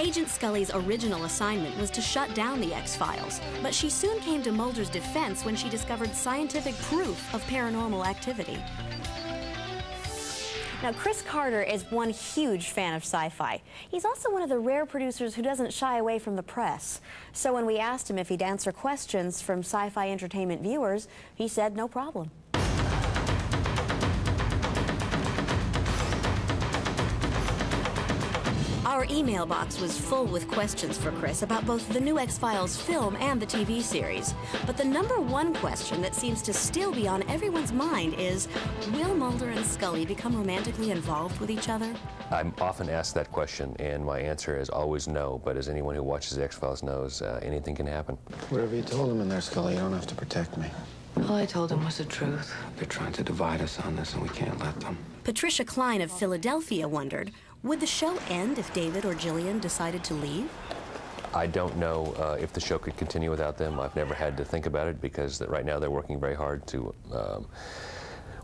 Agent Scully's original assignment was to shut down the X-Files, but she soon came to Mulder's defense when she discovered scientific proof of paranormal activity. Now, Chris Carter is one huge fan of sci-fi. He's also one of the rare producers who doesn't shy away from the press. So when we asked him if he'd answer questions from sci-fi entertainment viewers, he said no problem. Our email box was full with questions for Chris about both the new X-Files film and the TV series. But the #1 question that seems to still be on everyone's mind is, will Mulder and Scully become romantically involved with each other? I'm often asked that question, and my answer is always no. But as anyone who watches the X-Files knows, anything can happen. Whatever you told him in there, Scully, you don't have to protect me. All I told him was the truth. They're trying to divide us on this, and we can't let them. Patricia Klein of Philadelphia wondered, would the show end if David or Gillian decided to leave? I don't know if the show could continue without them. I've never had to think about it because right now they're working very hard to,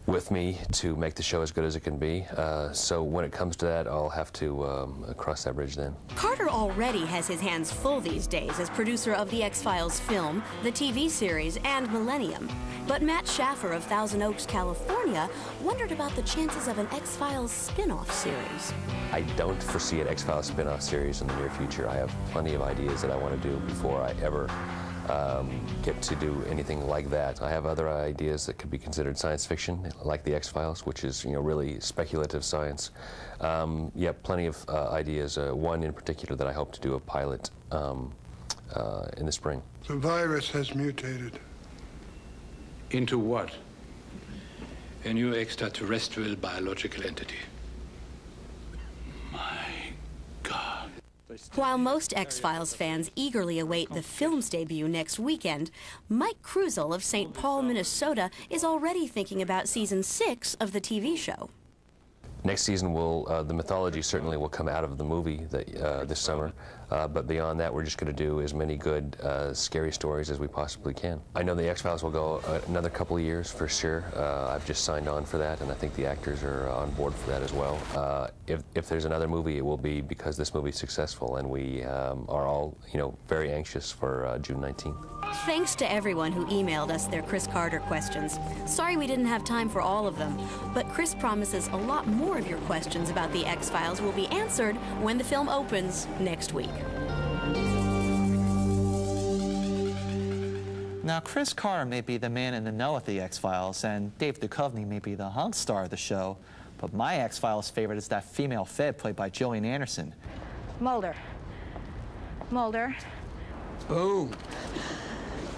with me to make the show as good as it can be. So when it comes to that, I'll have to cross that bridge then. Carter already has his hands full these days as producer of the X-Files film, the TV series, and Millennium. But Matt Schaffer of Thousand Oaks, California, wondered about the chances of an X-Files spin-off series. I don't foresee an X-Files spin-off series in the near future. I have plenty of ideas that I want to do before I ever get to do anything like that. I have other ideas that could be considered science fiction, like the X-Files, which is, really speculative science. Yeah, plenty of ideas. One in particular that I hope to do a pilot in the spring. The virus has mutated. Into what? A new extraterrestrial biological entity. My God. While most X-Files fans eagerly await the film's debut next weekend, Mike Krusel of St. Paul, Minnesota is already thinking about season 6 of the TV show. Next season, the mythology certainly will come out of the movie this summer, but beyond that, we're just going to do as many good, scary stories as we possibly can. I know the X-Files will go another couple of years for sure. I've just signed on for that, and I think the actors are on board for that as well. If there's another movie, it will be because this movie is successful, and we are all, very anxious for June 19th. Thanks to everyone who emailed us their Chris Carter questions. Sorry we didn't have time for all of them, but Chris promises a lot more of your questions about the X-Files will be answered when the film opens next week. Now, Chris Carter may be the man in the know at the X-Files, and Dave Duchovny may be the hunk star of the show, but my X-Files favorite is that female Fed played by Gillian Anderson. Mulder. Mulder. Boom.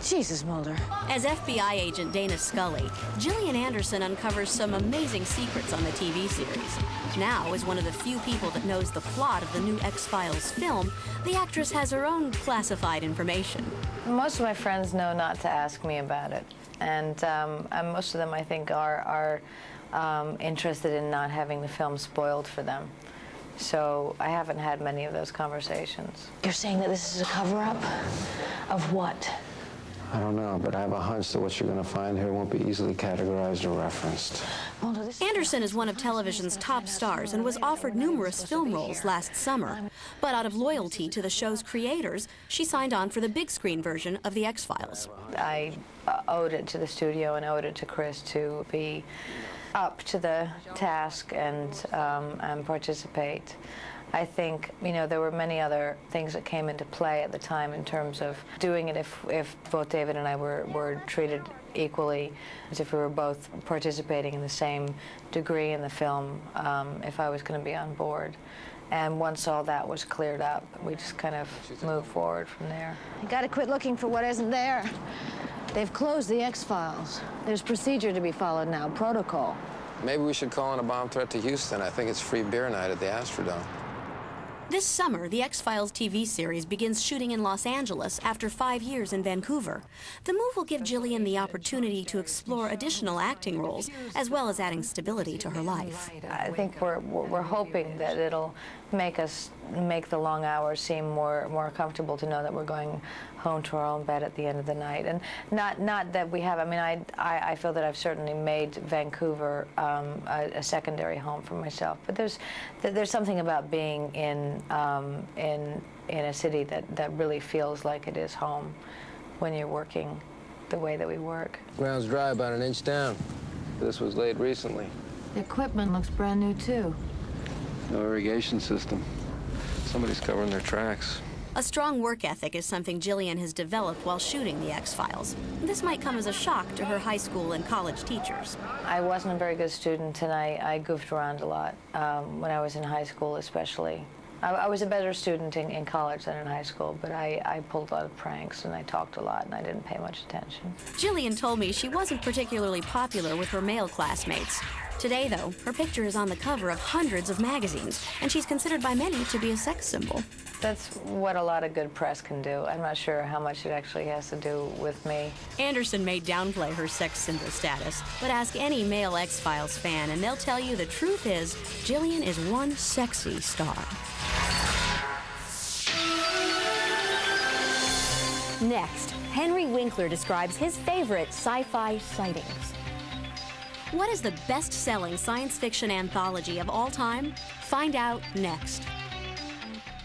Jesus, Mulder. As FBI agent Dana Scully, Gillian Anderson uncovers some amazing secrets on the TV series. Now, as one of the few people that knows the plot of the new X-Files film, the actress has her own classified information. Most of my friends know not to ask me about it, and most of them, I think, are interested in not having the film spoiled for them. So I haven't had many of those conversations. You're saying that this is a cover-up? Of what? I don't know, but I have a hunch that what you're going to find here won't be easily categorized or referenced. Anderson is one of television's top stars and was offered numerous film roles last summer. But out of loyalty to the show's creators, she signed on for the big screen version of The X-Files. I owed it to the studio and owed it to Chris to be up to the task and participate. I think, there were many other things that came into play at the time in terms of doing it if both David and I were treated equally, as if we were both participating in the same degree in the film, if I was going to be on board. And once all that was cleared up, we just kind of moved forward from there. You gotta quit looking for what isn't there. They've closed the X-Files. There's procedure to be followed now, protocol. Maybe we should call in a bomb threat to Houston. I think it's free beer night at the Astrodome. This summer, the X-Files TV series begins shooting in Los Angeles after 5 years in Vancouver. The move will give Gillian the opportunity to explore additional acting roles, as well as adding stability to her life. I think we're hoping that it'll make the long hours seem more comfortable to know that we're going home to our own bed at the end of the night, and not that we have. I feel that I've certainly made Vancouver a secondary home for myself. But there's something about being in in a city that really feels like it is home when you're working the way that we work. Ground's dry, about an inch down. This was laid recently. The equipment looks brand new, too. No irrigation system. Somebody's covering their tracks. A strong work ethic is something Gillian has developed while shooting The X-Files. This might come as a shock to her high school and college teachers. I wasn't a very good student, and I goofed around a lot when I was in high school, especially. I was a better student in college than in high school, but I pulled a lot of pranks, and I talked a lot, and I didn't pay much attention. Gillian told me she wasn't particularly popular with her male classmates. Today, though, her picture is on the cover of hundreds of magazines, and she's considered by many to be a sex symbol. That's what a lot of good press can do. I'm not sure how much it actually has to do with me. Anderson may downplay her sex symbol status, but ask any male X-Files fan, and they'll tell you the truth is Gillian is one sexy star. Next, Henry Winkler describes his favorite sci-fi sightings. What is the best-selling science fiction anthology of all time? Find out next.